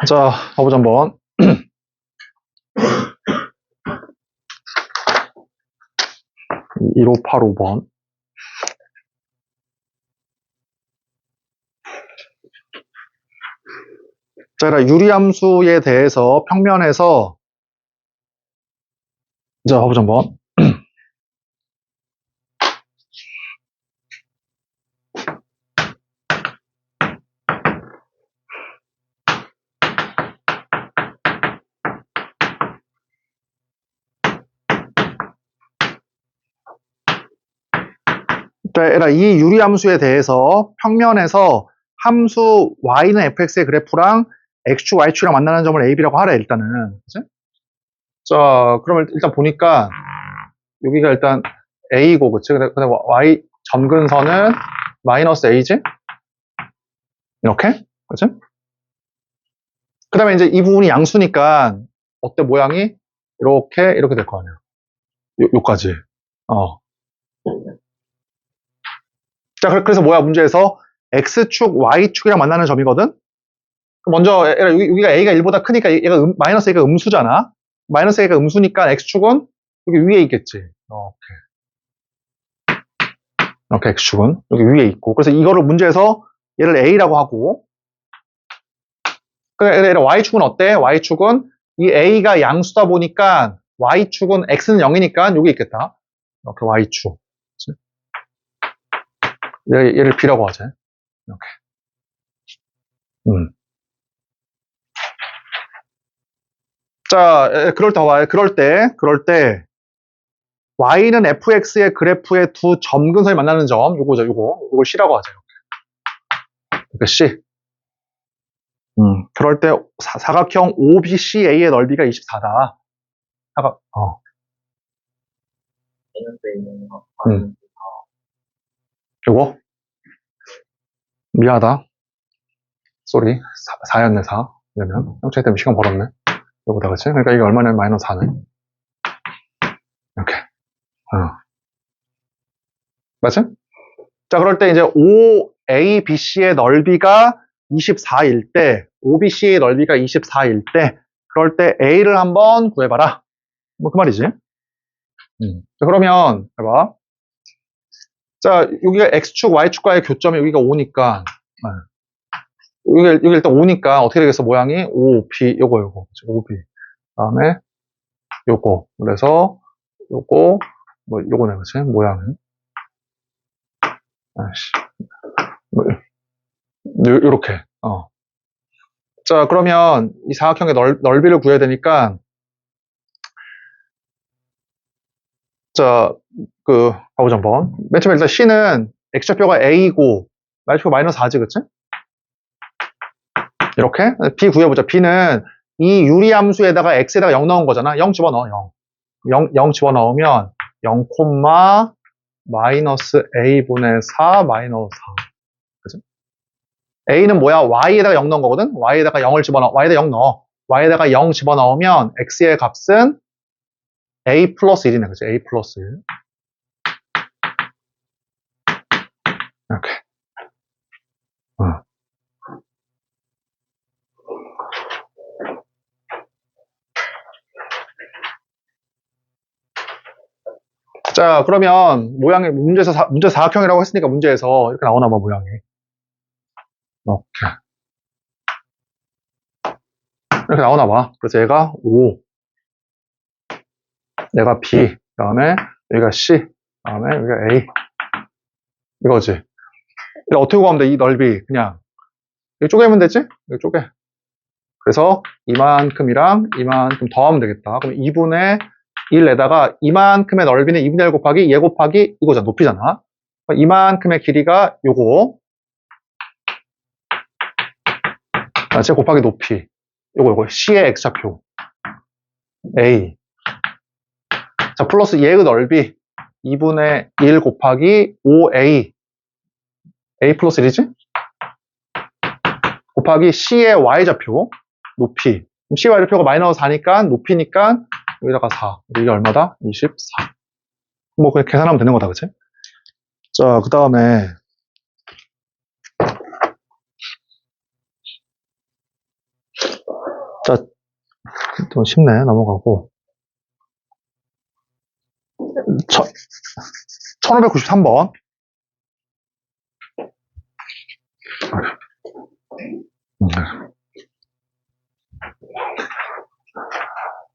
자, 가보자 한번. 1585번. 자, 유리함수에 대해서 평면에서 자, 가보자 한번. 자, 이 유리함수에 대해서 평면에서 함수 y는 fx의 그래프랑 x축, y축이랑 만나는 점을 a, b라고 하래, 일단은. 그치? 자, 그러면 일단 보니까 여기가 일단 a고, 그치? 근데 y 점근선은 마이너스 a지? 이렇게? 그치? 그 다음에 이제 이 부분이 양수니까 어때, 모양이? 이렇게 될 거 아니야. 요까지. 자, 그래서 뭐야, 문제에서 x축, y축이랑 만나는 점이거든? 먼저, 여기가 a가 1보다 크니까 얘가 마이너스 a가 음수잖아? 마이너스 a가 음수니까 x축은 여기 위에 있겠지. 이렇게 x축은 여기 위에 있고. 그래서 이거를 문제에서 얘를 a라고 하고. 그래, y축은 어때? y축은 이 a가 양수다 보니까 y축은 x는 0이니까 여기 있겠다. 이렇게 y축. 얘를 b라고 하자. 이렇게. 자, 그럴 때 봐봐요. 그럴 때 y는 fx의 그래프의 두 점근선이 만나는 점, 요거죠, 요걸 c라고 하죠. 이렇게 c. 그럴 때 사각형 OBCA의 넓이가 24다. 요거? 미안하다. 쏘리. 4였네, 4. 그러면 형체 때문에 시간 벌었네. 요거다, 그치? 그러니까 이게 얼마냐면 마이너스 4네. 이렇게. 맞지? 자, 그럴 때 이제 OABC의 넓이가 24일 때, OBC의 넓이가 24일 때, 그럴 때 A를 한번 구해봐라. 뭐 그 말이지. 자, 그러면 해봐. 자, 여기가 X축, Y축과의 교점이 여기가 5니까 여기 일단 5니까 어떻게 되겠어? 모양이 OB, 요거. OB. 다음에 요거. 그래서 요거, 뭐 요거네, 그치? 모양은. 뭐, 요렇게. 자, 그러면 이 사각형의 넓이를 구해야 되니까, 자, 가보자 한번. 맨 처음에 일단 C는 X좌표가 A고, Y좌표가 마이너스 4지, 그치? 이렇게. B 구해보자. B는 이 유리함수에다가 X에다가 0 넣은 거잖아. 0 집어넣어, 0 집어넣으면 0, 마이너스 A분의 4, 마이너스 4. 그치? A는 뭐야? Y에다가 0 넣은 거거든? Y에다가 0을 집어넣어. Y에다 0 넣어. Y에다가 0 집어넣으면 X의 값은 A 플러스 1이네. 그치? A 플러스 1. 이렇게. 자, 그러면 모양이 문제 사각형이라고 했으니까 문제에서 이렇게 나오나 봐, 모양이. 이렇게 나오나 봐. 그래서 얘가 5, 얘가 B, 그다음에 여기가 C, 그다음에 여기가 A. 이거지. 어떻게 구하면 돼? 이 넓이 그냥 여기 쪼개면 되지? 여기 쪼개. 그래서 이만큼이랑 이만큼 더하면 되겠다. 그럼 2분의 1에다가 이만큼의 넓이는 2분의 1 곱하기 얘 곱하기 이거잖아. 높이잖아. 이만큼의 길이가 요거. 제 곱하기 높이. 요거 C의 X좌표. A. 자, 플러스 얘의 넓이 2분의 1 곱하기 5A. A 플러스 1이지? 곱하기 C의 Y좌표. 높이. C의 Y좌표가 마이너스 4니까 높이니까 여기다가 4. 이게 얼마다? 24. 뭐 그냥 계산하면 되는 거다, 그치? 자, 그 다음에 자, 좀 쉽네. 넘어가고. 1593번. 음.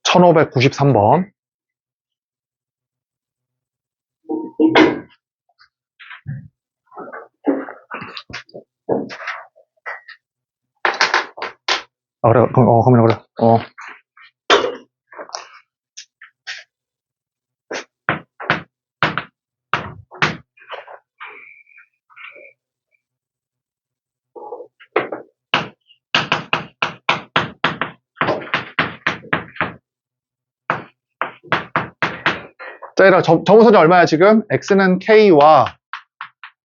1593번. 아, 그래, 그러면 그래. 자, 얘들아, 점근선이 얼마야, 지금? x는 k와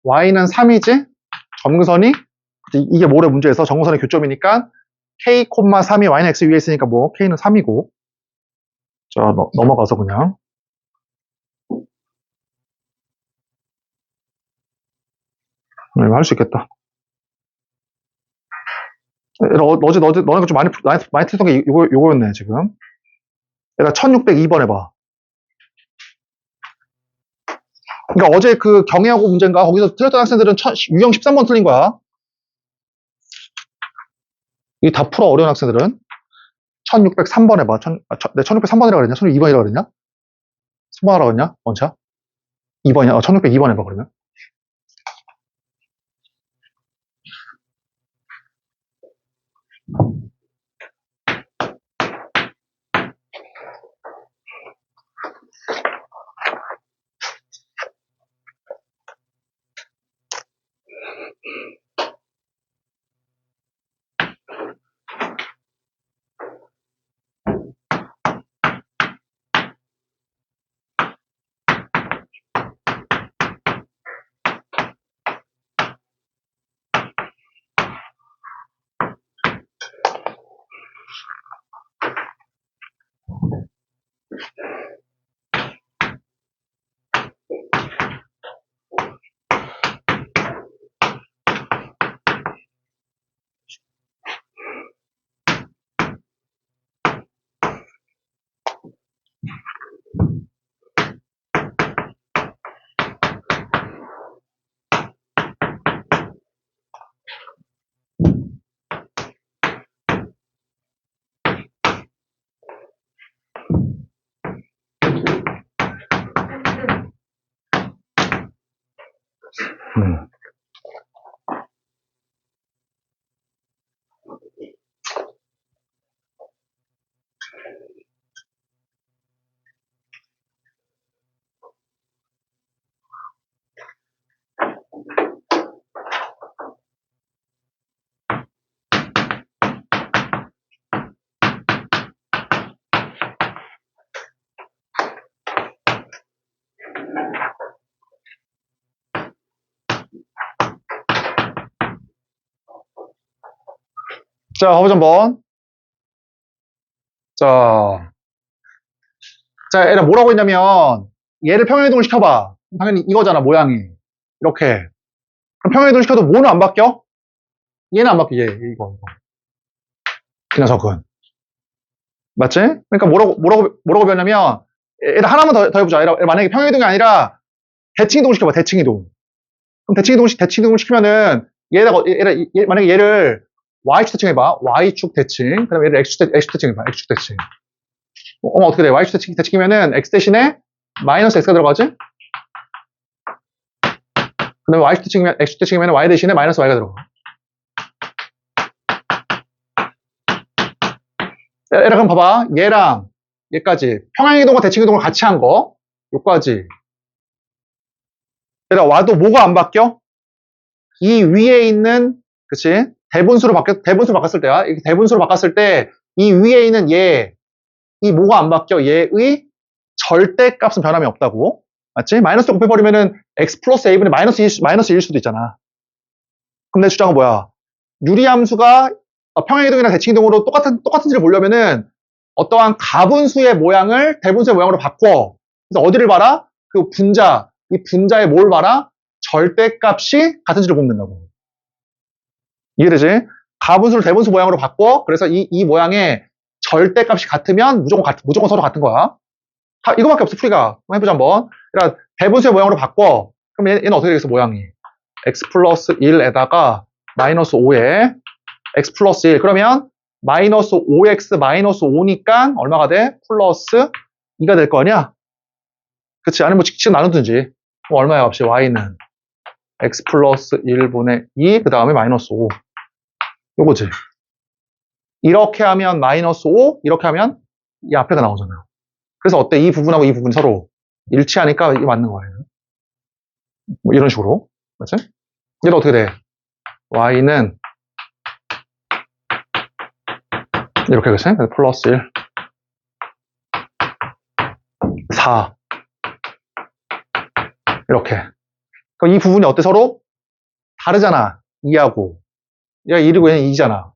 y는 3이지? 점근선이? 이게 뭐래, 문제에서? 점근선의 교점이니까 k, 3이 y는 x 위에 있으니까 뭐, k는 3이고. 자, 넘어가서 그냥. 할 수 있겠다. 어제 너네가 좀 많이 틀렸던 게 요거였네, 지금. 얘들아, 1602번 해봐. 그러니까 어제 그 경애하고 문제인가? 거기서 틀렸던 학생들은 유형 13번 틀린 거야. 이게 다 풀어, 어려운 학생들은. 1603번 해봐. 내 1603번이라고 그랬냐? 1602번이라고 그랬냐? 3번 하라고 그랬냐? 원차? 2번이야? 1602번 해봐, 그러면. 자, 가보자, 한번. 자, 얘가 뭐라고 했냐면, 얘를 평행이동을 시켜봐. 당연히 이거잖아, 모양이. 이렇게. 그럼 평행이동 시켜도 뭐는 안 바뀌어? 얘는 안 바뀌어, 이거. 이 녀석은. 맞지? 그러니까 뭐라고 변하냐면, 얘를 하나만 더 해보자. 얘를 만약에 평행이동이 아니라, 대칭이동을 시켜봐, 대칭이동. 그럼 대칭이동을 시키면은, 만약에 얘를 Y축 대칭해봐. Y축 대칭. 그 다음에 얘를 X축 대칭해봐. X축 대칭. 어떻게 돼? Y축 대칭이면은 X 대신에 마이너스 X가 들어가지? 그 다음에 X축 대칭이면 Y 대신에 마이너스 Y가 들어가. 얘라 그럼 봐봐. 얘랑 얘까지. 평행이동과 대칭이동을 같이 한 거. 요까지. 얘라 와도 뭐가 안 바뀌어? 이 위에 있는, 그치? 대분수로 바꿨을 때야. 이렇게 대분수로 바꿨을 때, 이 위에 있는 얘, 이 뭐가 안 바뀌어? 얘의 절대값은 변함이 없다고. 맞지? 마이너스 곱해버리면은 x 플러스 a분의 마이너스일 수도 있잖아. 그럼 내 주장은 뭐야? 유리함수가 평행이동이나 대칭이동으로 똑같은지를 보려면은 어떠한 가분수의 모양을 대분수의 모양으로 바꿔. 그래서 어디를 봐라? 그 분자, 이 분자의 뭘 봐라? 절대값이 같은지를 보면 된다고. 이해되지? 가분수를 대분수 모양으로 바꿔. 그래서 이 모양에 절대값이 같으면 무조건 서로 같은 거야. 이거밖에 없어, 풀이가. 한번 해보자, 한번. 그러니까 대분수의 모양으로 바꿔. 그럼 얘는 어떻게 되겠어, 모양이? x 플러스 1에다가 마이너스 5에 x 플러스 1. 그러면 마이너스 5x 마이너스 5니까 얼마가 돼? 플러스 2가 될 거 아니야? 그치? 아니면 뭐 직접 나누든지. 그럼 얼마야, 값이? y는 x 플러스 1분의 2, 그 다음에 마이너스 5. 요거지. 이렇게 하면 마이너스 5, 이렇게 하면 이 앞에가 나오잖아요. 그래서 어때? 이 부분하고 이 부분이 서로 일치하니까 이게 맞는 거예요. 뭐 이런 식으로. 맞지? 얘는 어떻게 돼? y는 이렇게, 그치? 플러스 1, 4. 이렇게. 그럼 이 부분이 어때? 서로 다르잖아. 2하고. 얘가 1이고 얘는 2잖아.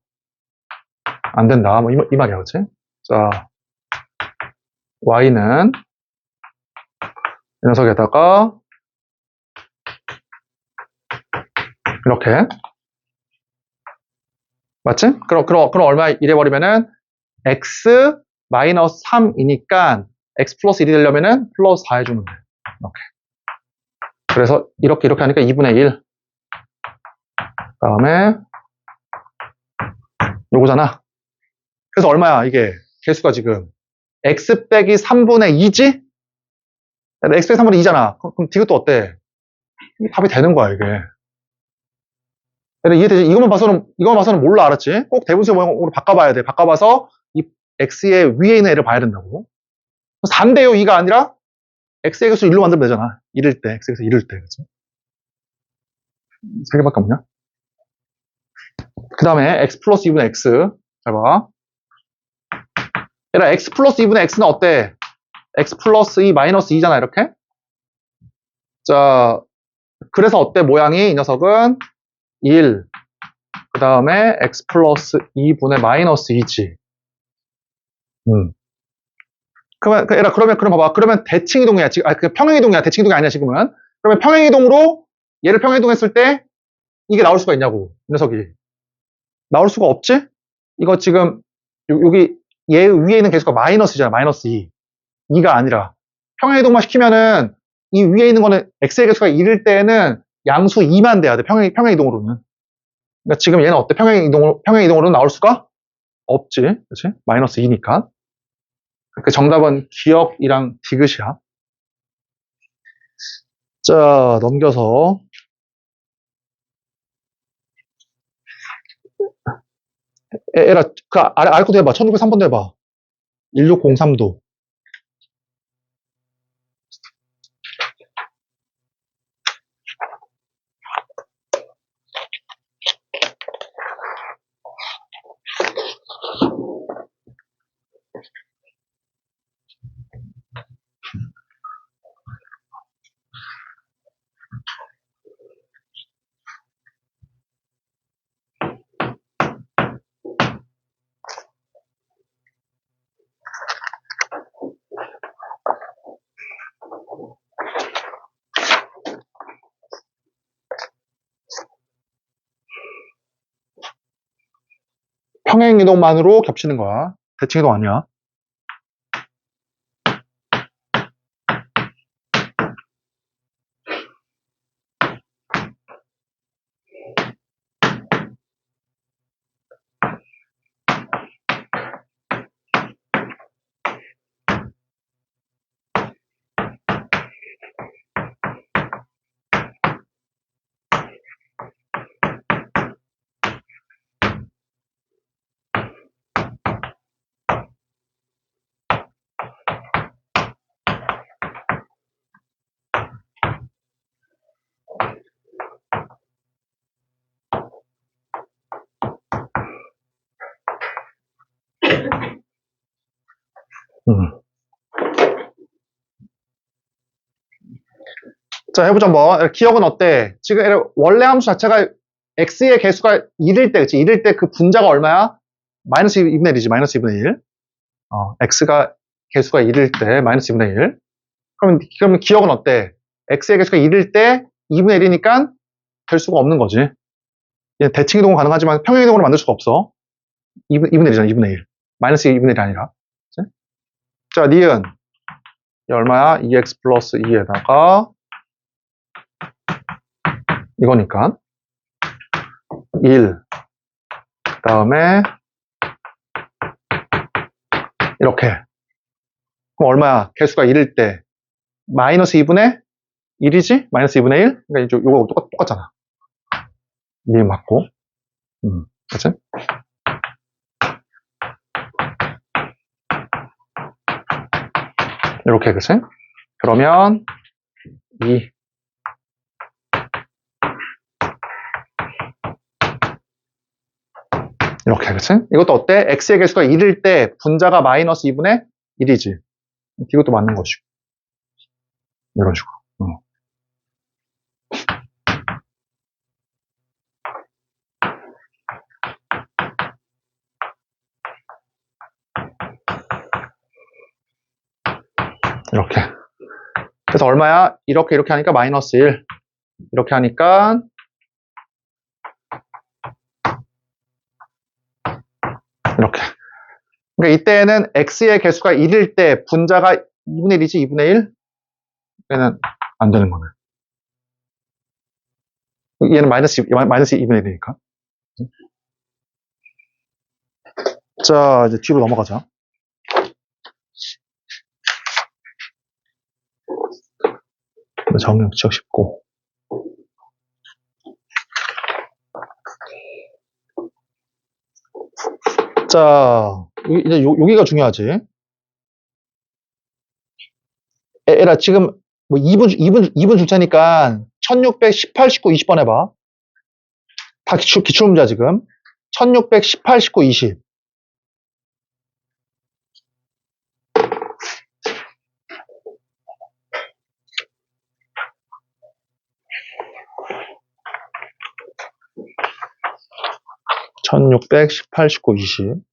안 된다. 뭐 이 말이야, 그치? 자, y는 이 녀석에다가 이렇게. 맞지? 그럼 얼마 이래버리면은 x 마이너스 3이니까 x 플러스 1이 되려면은 플러스 4 해주면 돼. 이렇게. 그래서 이렇게 하니까 2분의 1. 다음에 요거잖아. 그래서 얼마야, 이게? 개수가 지금 x 빼기 3분의 2지? x 빼기 3분의 2잖아. 그럼 디귿도 어때? 이게 답이 되는 거야, 이게. 이해되지? 이것만 봐서는 몰라, 알았지? 꼭 대분수 모양으로 바꿔봐야 돼. 바꿔봐서 이 x의 위에 있는 애를 봐야 된다고. 4인데요, 2가 아니라 x의 개수 1로 만들면 되잖아. 1일 때, x의 개수 1일 때. 그치? 3개밖에 없냐? 그 다음에 x 플러스 2분의 x. 잘 봐. 얘들아, x 플러스 2분의 x는 어때? x 플러스 2 마이너스 2잖아, 이렇게. 자, 그래서 어때? 모양이 이 녀석은 1. 그 다음에 x 플러스 2분의 마이너스 2지. 그러면 봐봐. 그러면 대칭이동이야. 평행이동이야. 대칭이동이 아니야, 지금은. 그러면 평행이동으로 얘를 평행이동했을 때 이게 나올 수가 있냐고, 이 녀석이. 나올 수가 없지? 이거 지금 여기 얘 위에 있는 개수가 마이너스잖아. 마이너스 2. 2가 아니라. 평행이동만 시키면은 이 위에 있는 거는 x의 개수가 1일 때에는 양수 2만 돼야 돼. 평행이동으로는. 그러니까 지금 얘는 어때? 평행이동으로는 나올 수가 없지. 그렇지? 마이너스 2니까. 그 정답은 기억이랑 디귿이야. 자, 넘겨서. 에라, 아래 것도 해봐. 1603번도 해봐. 1603도. 평행이동만으로 겹치는 거야. 대칭이동 아니야. 자, 해보자, 한번. 기억은 어때? 지금 원래 함수 자체가 x의 개수가 1일 때, 그치? 1일 때 그 분자가 얼마야? 마이너스 2분의 1이지, 마이너스 2분의 1. x가 개수가 1일 때, 마이너스 2분의 1. 그러면 기억은 어때? x의 개수가 1일 때 2분의 1이니까 될 수가 없는 거지. 대칭이동은 가능하지만 평행이동으로 만들 수가 없어. 2분의 1이잖아, 2분의 1. 마이너스 2분의 1이 아니라. 그치? 자, 니은. 이 얼마야? 2x 플러스 2에다가 이거니까 1. 그 다음에 이렇게. 그럼 얼마야? 개수가 1일 때 마이너스 2분의 1이지? 마이너스 2분의 1? 그러니까 이제 요거 똑같잖아. 니은 맞고. 그치? 이렇게, 그치? 그러면 2. 이렇게, 그치? 이것도 어때? x의 개수가 1일 때 분자가 마이너스 2분의 1이지. 이것도 맞는 것이고. 이런 식으로. 이렇게. 그래서 얼마야? 이렇게 하니까 마이너스 1. 이렇게 하니까 이렇게. 그러니까 이때는 x의 개수가 1일 때 분자가 2분의 1이지 2분의 1? 얘는 안 되는 거네. 얘는 마이너스 2분의 1이니까. 자, 이제 뒤로 넘어가자. 정령 지적 쉽고. 자, 이제 여기가 중요하지. 에라, 지금 뭐 2분 줄 테니까 1618, 19, 20번 해봐. 다 기출문제야, 지금. 1618, 19, 20. (1618, 19, 20)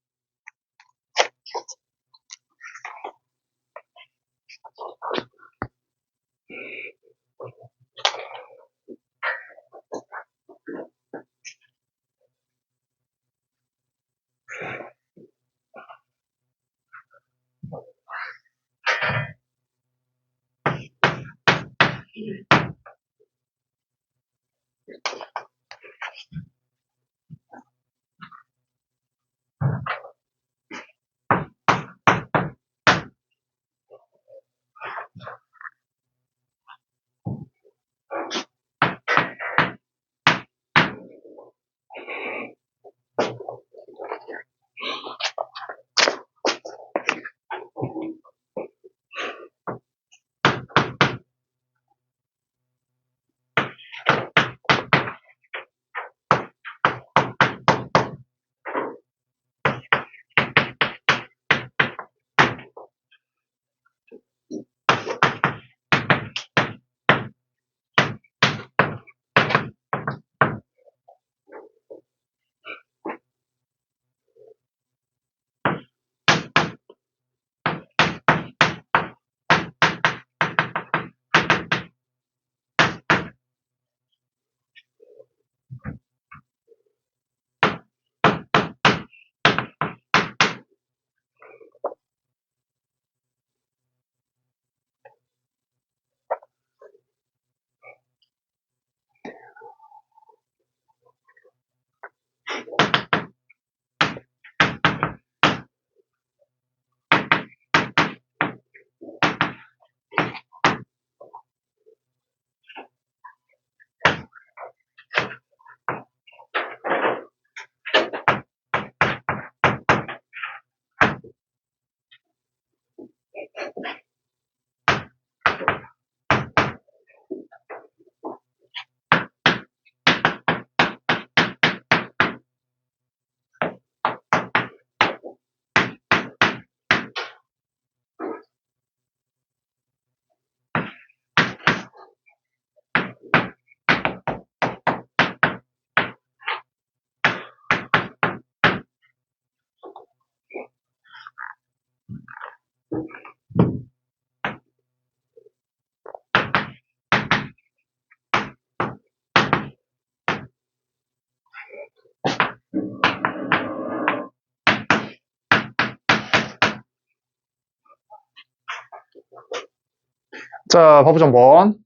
자, 봐보자 한번.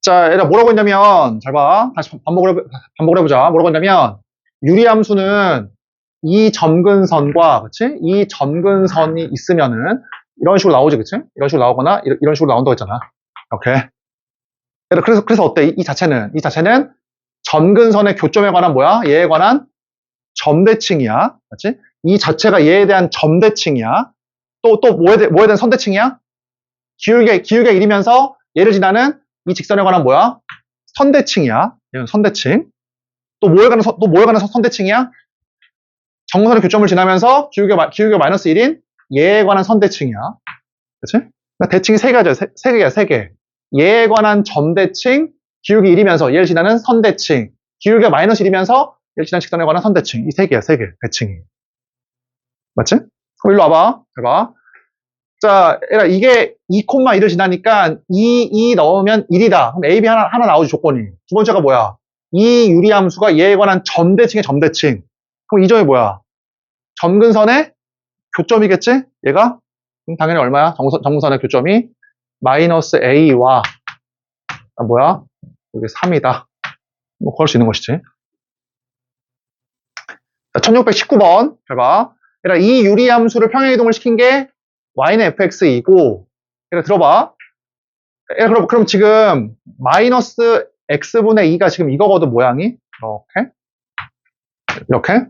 자, 얘들아 뭐라고 했냐면, 잘 봐. 다시 반복을 해보자. 뭐라고 했냐면, 유리함수는 이 점근선과, 그치? 이 점근선이 있으면은, 이런 식으로 나오지, 그치? 이런 식으로 나오거나, 이런 식으로 나온다고 했잖아. 오케이. 얘들아, 그래서 어때? 이 자체는 점근선의 교점에 관한 뭐야? 얘에 관한 점대칭이야. 그치? 이 자체가 얘에 대한 점대칭이야. 또 뭐에 대한 선대칭이야? 기울기가 1이면서 얘를 지나는 이 직선에 관한 뭐야? 선대칭이야. 얘는 선대칭. 또 뭐에 관한 선대칭이야? 정선의 교점을 지나면서 기울기가 마이너스 1인 얘에 관한 선대칭이야. 그치? 그러니까 대칭이 세 개죠. 세 개야, 세 개. 얘에 관한 점대칭, 기울기 1이면서 얘를 지나는 선대칭, 기울기가 마이너스 1이면서 얘를 지나는 직선에 관한 선대칭. 이 세 개야, 세 개. 대칭이. 맞지? 그럼 일로 와봐. 잘 봐. 자, 이게 2,1을 지나니까 2 넣으면 1이다. 그럼 A, B 하나 나오지, 조건이. 두 번째가 뭐야? 이 유리함수가 얘에 관한 점대칭의 점대칭. 그럼 이 점이 뭐야? 점근선의 교점이겠지? 얘가? 그럼 당연히 얼마야? 점근선의 교점이 마이너스 A와 뭐야? 여기 3이다. 뭐 그럴 수 있는 것이지. 자, 1619번. 잘 봐. 이 유리함수를 평행이동을 시킨 게 y는 fx이고, 들어봐. 그럼 지금 마이너스 x분의 2가 지금 이거거든, 모양이. 이렇게.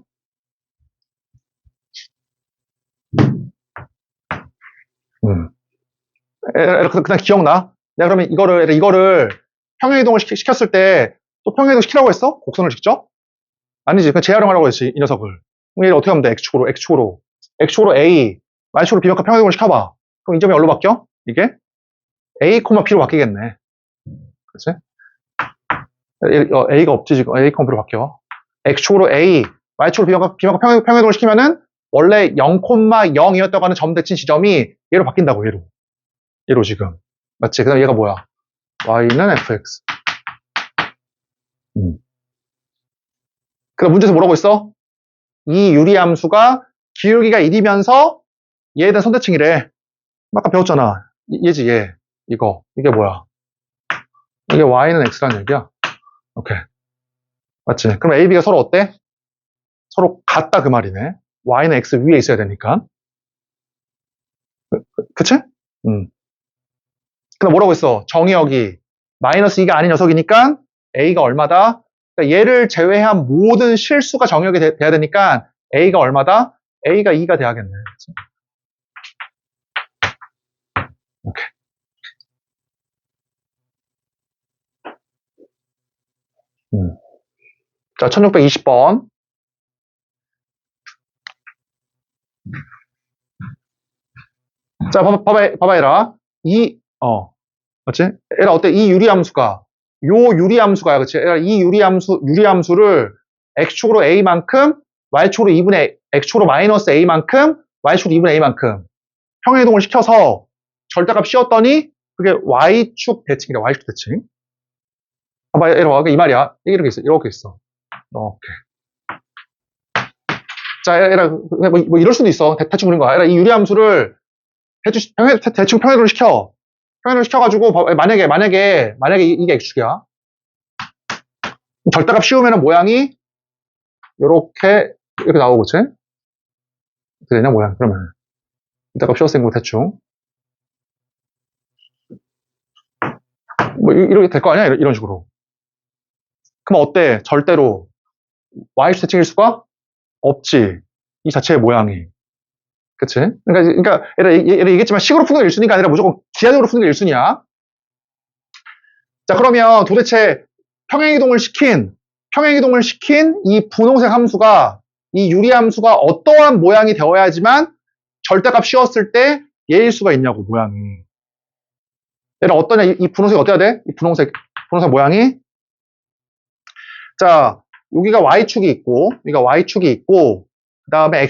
그냥 기억나. 내가 그러면 이거를 평행이동을 시켰을 때 또 평행이동 시키라고 했어? 곡선을 직접? 아니지. 그냥 재활용하라고 했지, 이 녀석을. 그럼 얘를 어떻게 하면 돼? x축으로 a, y축으로 비명값 평행이동을 시켜봐. 그럼 이 점이 어디로 바뀌어? 이게 a, b로 바뀌겠네. 그치? a가 없지, 지금. a, b로 바뀌어. x축으로 a, y축으로 비명값 평행이동을 시키면은 원래 0,0이었다고 하는 점대칭 지점이 얘로 바뀐다고, 얘로 지금. 맞지? 그 다음에 얘가 뭐야? y는 fx. 그다음 문제에서 뭐라고 했어? 이 유리함수가 기울기가 1이면서 얘에 대한 선대칭이래. 아까 배웠잖아. 얘지, 얘. 이게 뭐야? 이게 y는 x라는 얘기야. 오케이. 맞지? 그럼 a, b가 서로 어때? 서로 같다 그 말이네. y는 x 위에 있어야 되니까. 그치? 그다음 뭐라고 했어? 정의역이 마이너스 2가 아닌 녀석이니까 a가 얼마다? 그러니까 얘를 제외한 모든 실수가 정의역이 돼야 되니까 a가 얼마다? a가 2가 돼야겠네. 그치? 오케이. 자, 1620번. 자, 봐봐, 얘라. 맞지? 얘라, 어때? 이 유리함수가, 유리함수가야, 그치? 얘라, 이 유리함수를 x축으로 a만큼, y축으로 x축으로 마이너스 a만큼, y축으로 2분의 a만큼 평행이동을 시켜서 절대값 씌웠더니, 그게 y축 대칭이래, y축 대칭. 봐봐, 얘라, 이 말이야. 이렇게 있어, 이렇게 있어. 이렇게. 자, 얘라, 뭐 이럴 수도 있어. 대충 그린 거야. 얘라, 이 유리함수를 대충 평행이동을 시켜. 평행을 시켜가지고, 만약에 이게 x축이야. 절대값 씌우면 모양이 이렇게 나오고, 그치? 어떻게 되냐, 모양. 그러면. 절대값 씌웠으니까 대충. 뭐, 이렇게 될 거 아니야? 이런 식으로. 그럼 어때? 절대로 y축 대칭일 수가 없지. 이 자체의 모양이. 그치? 그러니까 얘를 얘기했지만 식으로 푸는 게 1순위가 아니라 무조건 기하적으로 푸는 게 1순위야. 자, 그러면 도대체 평행이동을 시킨 이 분홍색 함수가, 이 유리함수가 어떠한 모양이 되어야지만 절대값 씌웠을 때 얘일 수가 있냐고, 모양이. 얘는 어떠냐, 이 분홍색이 어때야 돼? 이 분홍색 모양이. 자, 여기가 y축이 있고, 그 다음에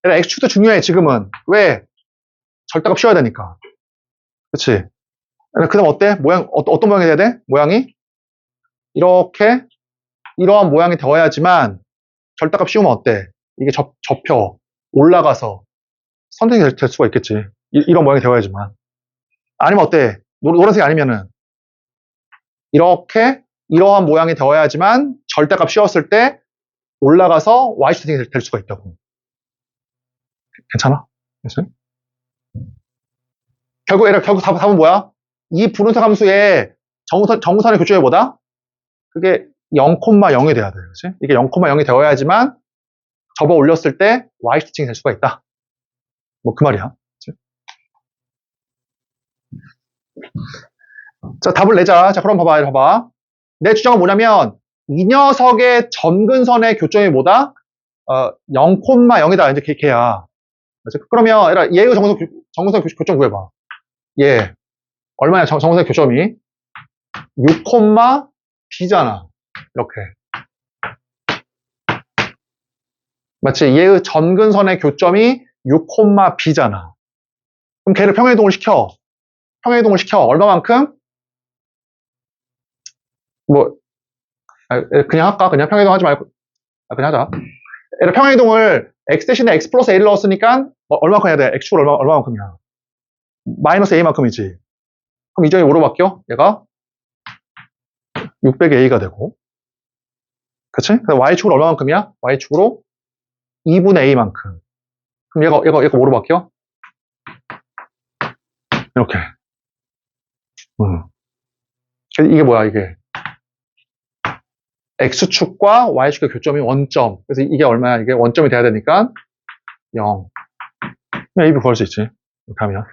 x축도 중요해, 지금은. 왜? 절대값 씌워야 되니까. 그치? 그 다음 어때? 어떤 모양이 돼야 돼? 모양이? 이러한 모양이 되어야지만 절대값 씌우면 어때? 이게 접혀 올라가서 선택이 될 수가 있겠지. 이런 모양이 되어야지만. 아니면 어때? 노란색이 아니면은 이렇게 이러한 모양이 되어야지만 절대값 씌웠을 때 올라가서 y-세팅이 될 수가 있다고. 괜찮아? 됐어요? 결국 답은 뭐야? 이 분홍색 함수의 정선의 교점이 뭐다? 그게 0,0이 돼야 돼. 그치? 이게 0,0이 되어야지만 접어 올렸을 때 y-세팅이 될 수가 있다. 뭐 그 말이야. 그치? 자, 답을 내자. 자, 그럼 봐봐. 봐봐. 내 주장은 뭐냐면 이 녀석의 점근선의 교점이 뭐다? 0,0이다. 이제 걔야. 그러면 얘의 정근선 교점 구해봐. 얘 얼마냐? 정근선 교점이 6,b잖아. 이렇게. 마치 얘의 점근선의 교점이 6,b잖아. 그럼 걔를 평행이동을 시켜. 평행이동을 시켜. 얼마만큼? 뭐 그냥 할까? 그냥 평행이동 하지 말고 그냥 하자. 얘를 평행이동을 x 대신에 x 플러스 a를 넣었으니까 얼마만큼 해야 돼? x축을 얼마만큼이야? 마이너스 a만큼이지. 그럼 이 점이 뭐로 바뀌어? 얘가 600a가 되고, 그치? y축으로 얼마만큼이야? y축으로 2분의 a만큼. 그럼 얘가 뭐로 바뀌어? 이렇게. 이게 뭐야, 이게? x축과 y축의 교점이 원점. 그래서 이게 얼마야? 이게 원점이 돼야 되니까 0. a, b 구할 수 있지. 이렇게 하면.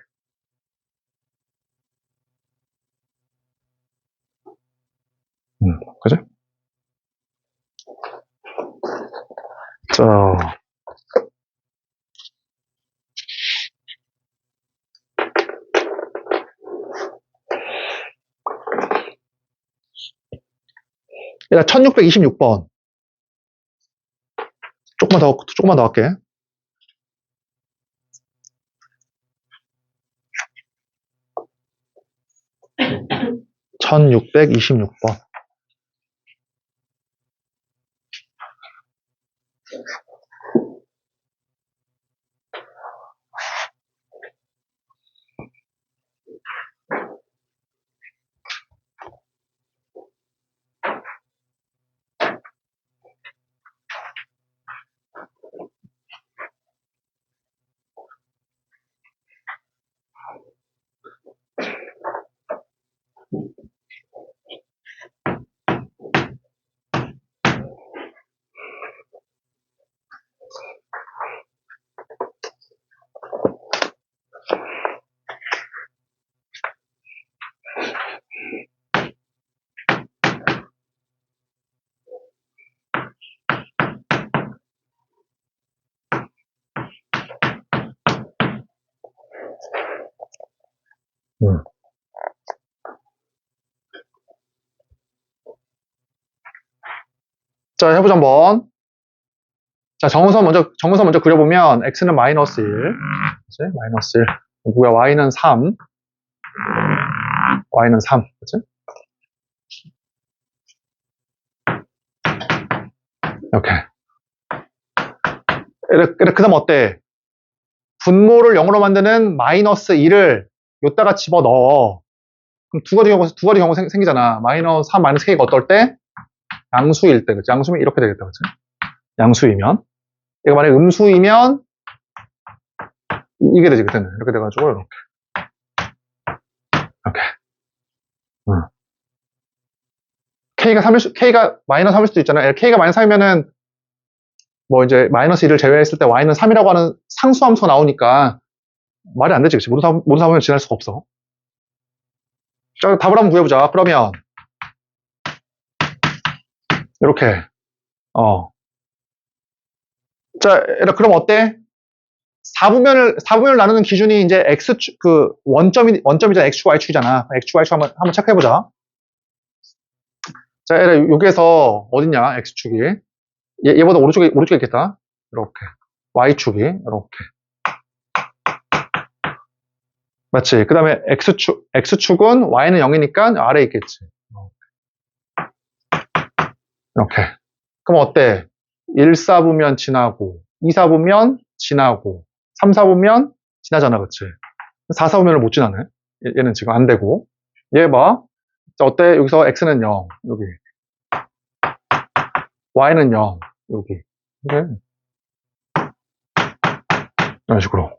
그지? 자. 얘가 1626번. 조금만 더 할게. (1626번) 자, 해보자 한번. 자, 정근선 먼저 그려보면 x는 마이너스 1, 그치? 마이너스 1. 누구야? y는 3. y는 3, 그치? 이렇게. 그 다음 어때? 분모를 0으로 만드는 마이너스 2를 여기다가 집어넣어. 그럼 두 가지 경우 생기잖아. 마이너스 3, 마이너스 k가 어떨 때? 양수일 때, 그치? 양수면 이렇게 되겠다, 그치? 양수이면. 얘가 만약에 음수이면 이게 되지, 그때는. 이렇게 돼가지고, 이렇게. K가 마이너스 3일 수도 있잖아. K가 마이너스 3이면은, 뭐 이제 마이너스 1을 제외했을 때 y는 3이라고 하는 상수함수가 나오니까 말이 안 되지, 그치? 모든 사분면 지날 수가 없어. 자, 답을 한번 구해보자. 그러면, 이렇게. 자, 그럼 어때? 4분면을 나누는 기준이 이제 x축, 원점이잖아. x축, y축이잖아. x축, y축 한번 체크해보자. 자, 여기에서 어딨냐, x축이. 얘보다 오른쪽에 있겠다. 이렇게. y축이, 이렇게. 맞지? 그 다음에 x축은 y는 0이니까 아래에 있겠지. 이렇게. 그럼 어때? 1, 4분면 지나고, 2, 4분면 지나고, 3, 4분면 지나잖아, 그치? 4, 4 오면을 못 지나네. 얘는 지금 안 되고. 얘 봐. 자, 어때? 여기서 x는 0, 여기. y는 0, 여기. 그래. 이런 식으로.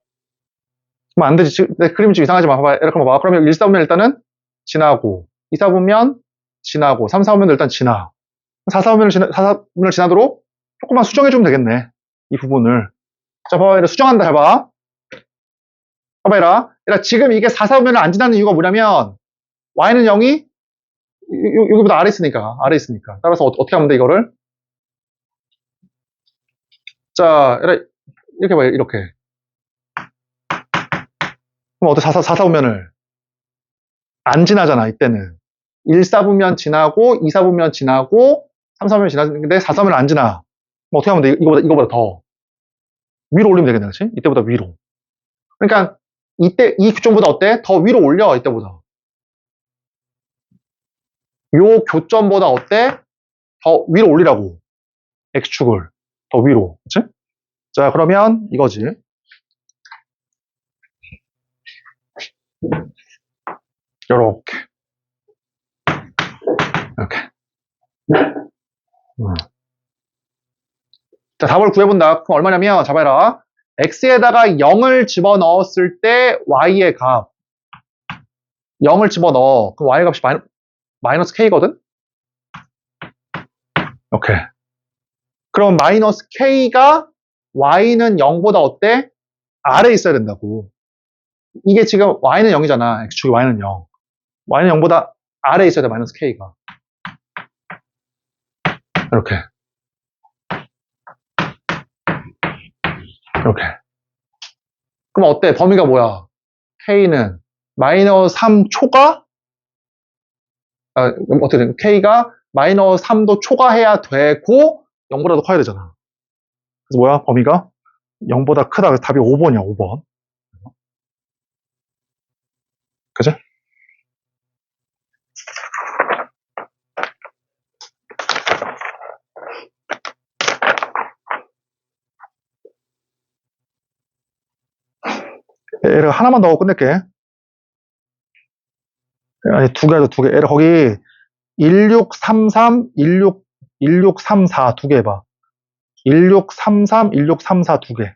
그럼 안 되지. 내 그림이 좀 이상하지 마. 봐봐. 이렇게 봐봐. 그러면 1, 4 오면 일단은 지나고, 2, 4 보면 지나고, 3, 4 오면 일단 지나. 4, 4 오면을 4, 4 오면을 지나도록 조금만 수정해주면 되겠네. 이 부분을. 자, 봐봐. 얘를 수정한다. 해봐. 봐봐, 얘라. 지금 이게 4, 4 오면을 안 지나는 이유가 뭐냐면, y는 0이 여기보다 아래 있으니까. 아래 있으니까. 따라서 어떻게 하면 돼, 이거를? 자, 얘라, 이렇게 봐, 이렇게. 그럼 어때? 4, 4 오면을 안 지나잖아, 이때는. 1, 4 보면 지나고, 2, 4 보면 지나고, 3, 4 보면 지나는데 4, 4 보면 안 지나. 그럼 어떻게 하면 돼? 이거보다 더. 위로 올리면 되겠네, 그치? 이때보다 위로. 그러니까, 이때, 이 교점보다 어때? 더 위로 올려, 이때보다. 요 교점보다 어때? 더 위로 올리라고. X축을. 더 위로. 그치? 자, 그러면 이거지. 요렇게. 이렇게. 자, 답을 구해본다. 그럼 얼마냐면, 잡아라. x에다가 0을 집어넣었을 때 y의 값. 0을 집어넣어. 그럼 y 값이 마이너스 k거든? 이렇게. 그럼 마이너스 k가 y는 0보다 어때? 아래에 있어야 된다고. 이게 지금 y는 0이잖아. x축이 y는 0. y는 0보다 아래에 있어야 돼, 마이너스 k가. 이렇게. 이렇게. 그럼 어때? 범위가 뭐야? k는 마이너스 3 초과? 어떻게 돼? k가 마이너스 3도 초과해야 되고 0보다 더 커야 되잖아. 그래서 뭐야? 범위가 0보다 크다. 그래서 답이 5번이야, 5번. 그죠? 얘를 하나만 더 하고 끝낼게. 아니, 두 개 하자, 두 개. 얘를 거기 1633, 1634 두 개 해봐. 1633, 1634 두 개.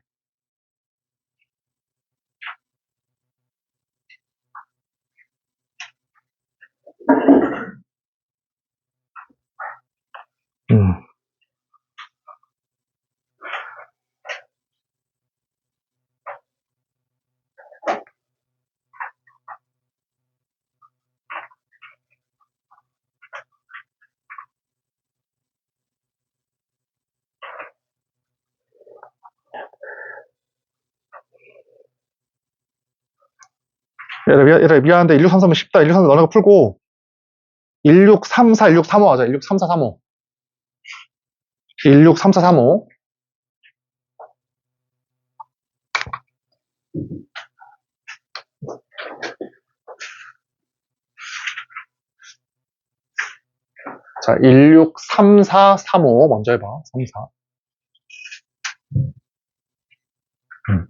음. 얘를 미안한데 1633은 쉽다. 1633 너네가 풀고 1634, 1635 하자. 163435. 163435. 자, 163435 먼저 해봐. 34.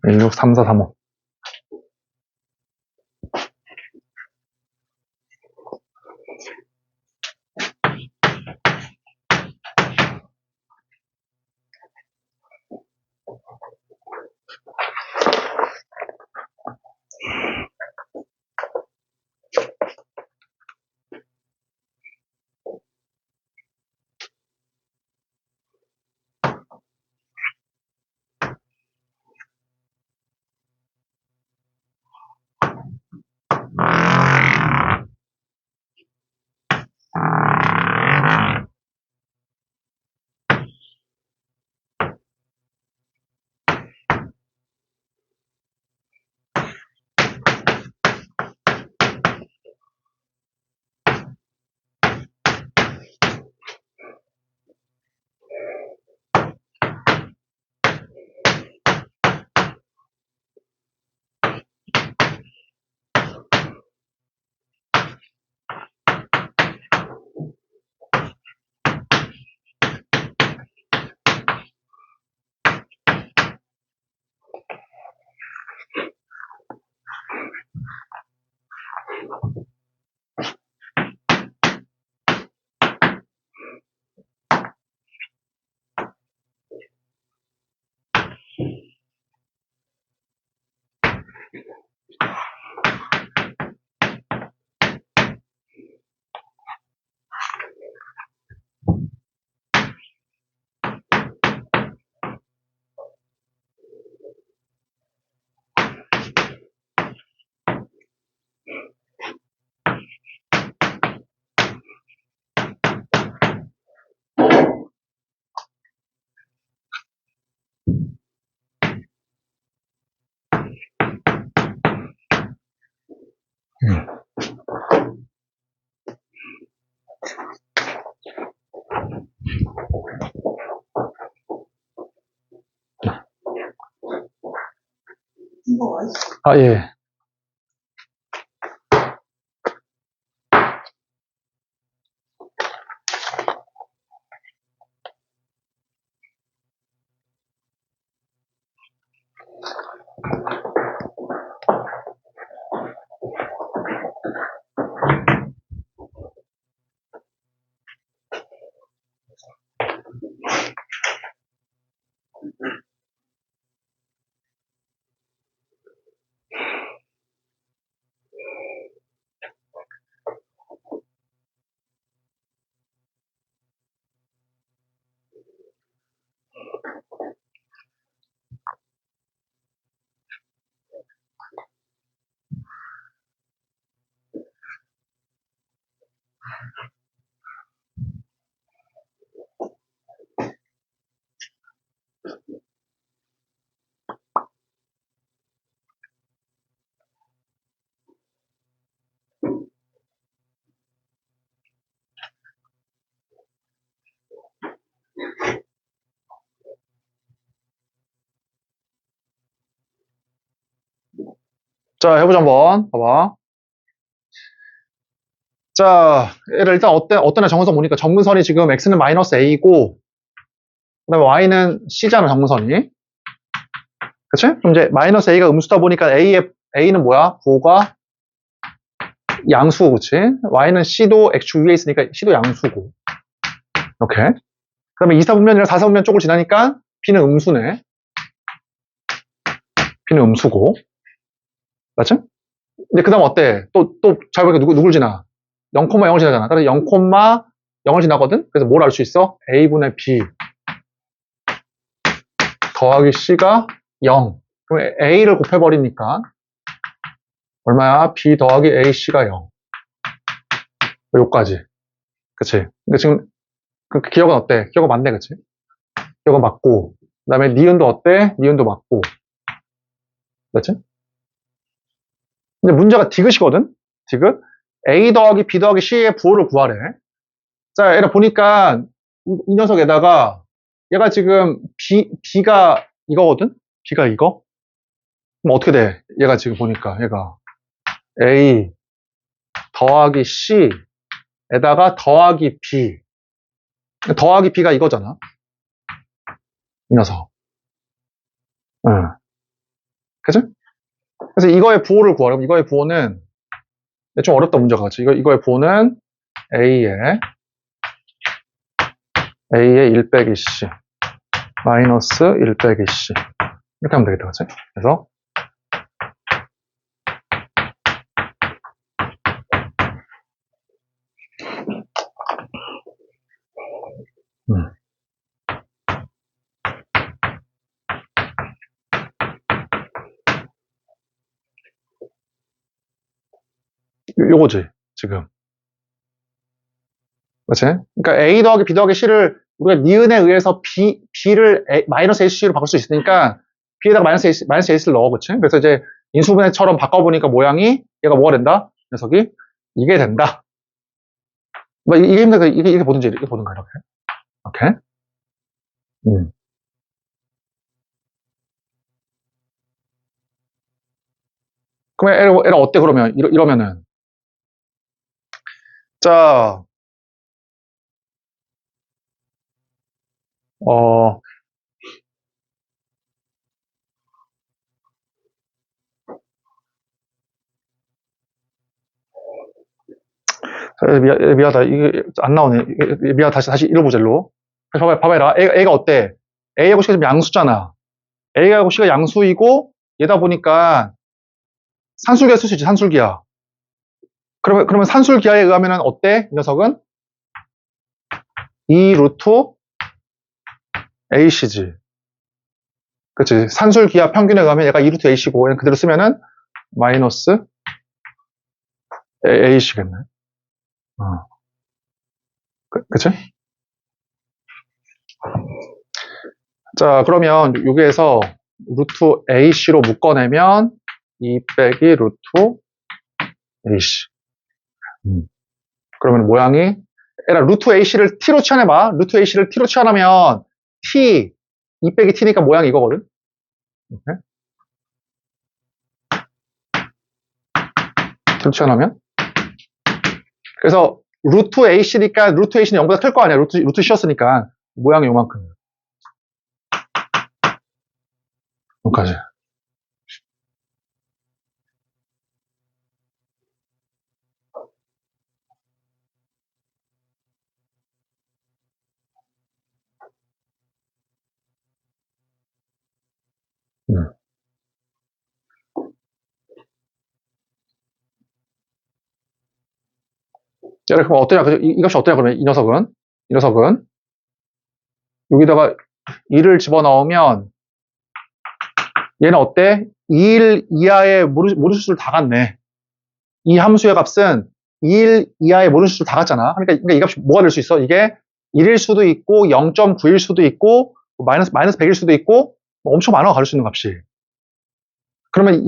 163435. 아, 예. 자, 해보자, 한번. 봐봐. 자, 얘를 일단 어떤 애 정근선 보니까 정근선이 지금 x는 마이너스 a고, 그 다음에 y는 c잖아, 정근선이. 그치? 그럼 이제 마이너스 a가 음수다 보니까 a는 뭐야? 부호가 양수고, 그치? y는 c도 x축 위에 있으니까 c도 양수고. 이렇게. 그 다음에 2사분면이랑 4사분면 쪽을 지나니까 b는 음수네. b는 음수고. 맞지? 이제 그 다음 어때? 잘 보니까 누굴 지나? 0,0을 지나잖아. 따라서 0,0을 지나거든? 그래서 뭘 알 수 있어? a분의 b 더하기 c가 0. 그럼 a를 곱해버리니까 얼마야? b 더하기 ac가 0. 요까지. 그치? 근데 지금 그 기억은 어때? 기억은 맞네, 그치? 기억은 맞고. 그 다음에 니은도 어때? 니은도 맞고. 그치? 근데 문제가 디귿이거든? 디귿? a 더하기 b 더하기 c의 부호를 구하래. 자, 얘를 보니까 이 녀석에다가 얘가 지금 b가 이거거든? b가 이거? 그럼 어떻게 돼? 얘가 지금 보니까 얘가 a 더하기 c에다가 더하기 b 더하기 b가 이거잖아. 이 녀석. 응. 그치? 그래서 이거의 부호를 구하려면 이거의 부호는 좀 어렵다 문제가 같이. 이거의 부호는 a의 1 빼기 c 마이너스 1 빼기 c 이렇게 하면 되겠다, 그치? 그래서 요거지 지금. 그치? 그러니까 a 더하기 b 더하기 c를 우리가 니은에 의해서 b를 마이너스 ac로 바꿀 수 있으니까 b에다가 마이너스 ac를 넣어, 그치? 그래서 이제 인수분해처럼 바꿔보니까 모양이 얘가 뭐가 된다? 녀석이 이게 된다. 뭐 이게 힘들어. 이게 보든지 이렇게 보는 거야, 이렇게. 오케이? 그러면 얘가 어때 그러면 이러면은 자 어, 미안하다. 이게 안 나오네. 미안하다. 다시 읽어보자, 일로. 봐봐라. A가 어때? A하고 C가 지금 양수잖아. A하고 C가 양수이고, 얘다 보니까 산술기하 쓸 수 있지, 산술기하. 그러면 산술기하에 의하면 어때? 이 녀석은? 2 루트 AC지. 그치. 산술기하 평균에 의하면 얘가 2 루트 AC고, 그대로 쓰면은 마이너스 AC겠네. 그치? 자, 그러면 여기에서 루트 AC로 묶어내면 2 빼기 루트 AC. 그러면 모양이 얘라 루트 AC를 T로 치환해봐. 루트 AC를 T로 치환하면 T, 2 빼기 T니까 모양이 이거거든. 이렇게. T로 치환하면. 그래서 루트 AC니까 루트 AC는 0보다 클 거 아니야. 루트 C였으니까. 모양이 요만큼. 여기까지. 야, 그럼 어떠냐? 이 값이 어떠냐? 그러면 이 녀석은 여기다가 2를 집어넣으면 얘는 어때? 2일 이하의 모든 수를 다 갔네. 이 함수의 값은 2일 이하의 모든 수를 다 갔잖아. 그러니까 이 값이 뭐가 될 수 있어? 이게 1일 수도 있고 0.9일 수도 있고 마이너스 100일 수도 있고 엄청 많아 가릴 수 있는 값이. 그러면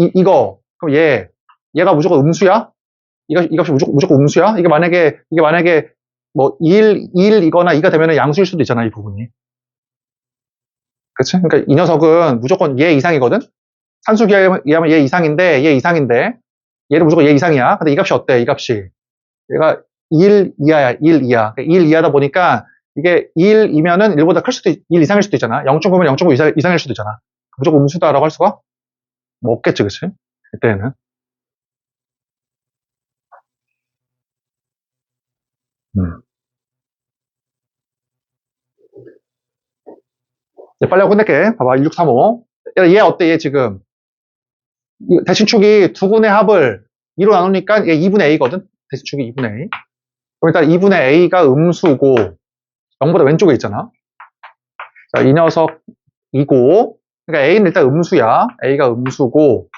그럼 얘가 무조건 음수야? 이 값이 무조건 음수야? 이게 만약에 뭐 2일이거나 2가 되면 양수일 수도 있잖아, 이 부분이. 그치? 그러니까 이 녀석은 무조건 얘 이상이거든? 산수기하에 의하면 얘 이상인데 얘는 무조건 얘 이상이야. 근데 이 값이 어때? 이 값이 얘가 2일 이하야. 2일 이하. 2일 이하다 보니까 이게 2일이면은 1보다 클 수도 2일 이상일 수도 있잖아. 0.9면 0.9 이상일 수도 있잖아. 무조건 음수다라고 할 수가 뭐 없겠지, 그치? 이때는. 빨리 하고 끝낼게. 봐봐, 1635. 얘 어때? 얘 지금 대칭축이 두 군의 합을 2로 나누니까 얘 2분의 A거든? 대칭축이 2분의 A. 그럼 일단 2분의 A가 음수고 0보다 왼쪽에 있잖아. 자, 이 녀석이고 그러니까 A는 일단 음수야. A가 음수고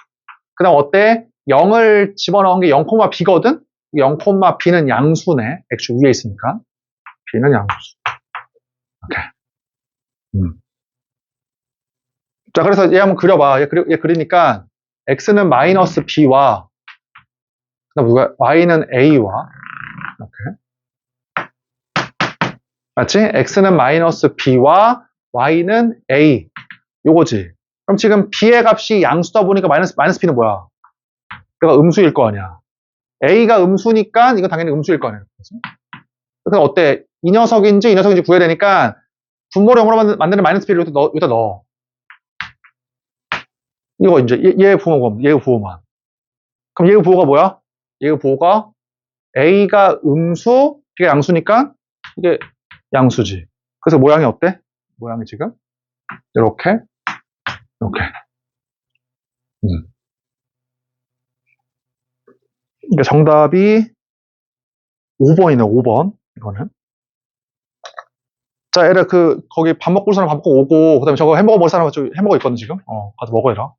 그 다음 어때? 0을 집어넣은 게 0,B거든? 0,B는 양수네. X 위에 있으니까. B는 양수. 오케이. 자, 그래서 얘 한번 그려봐. 얘 그리니까 X는 마이너스 B와 그다음 누가 Y는 A와 이렇게 맞지? X는 마이너스 B와 Y는 A 요거지. 그럼 지금 B의 값이 양수다 보니까 마이너스 B는 뭐야? 그러니까 음수일 거 아니야. A가 음수니까 이건 당연히 음수일 거 아니야. 그래서 어때? 이 녀석인지 구해야 되니까 분모령으로 만드는 마이너스 B를 여기다 넣어. 이거 이제 얘 부호만. 그럼 얘의 부호가 뭐야? 얘의 부호가 A가 음수, B가 양수니까 이게 양수지. 그래서 모양이 어때? 모양이 지금 이렇게. 그러니까 정답이 5번이네. 5번. 이거는. 자, 얘를 거기 밥 먹고 올 사람 밥 먹고 오고, 그 다음에 저거 햄버거 먹을 사람 햄버거 있거든, 지금. 가서 먹어야라.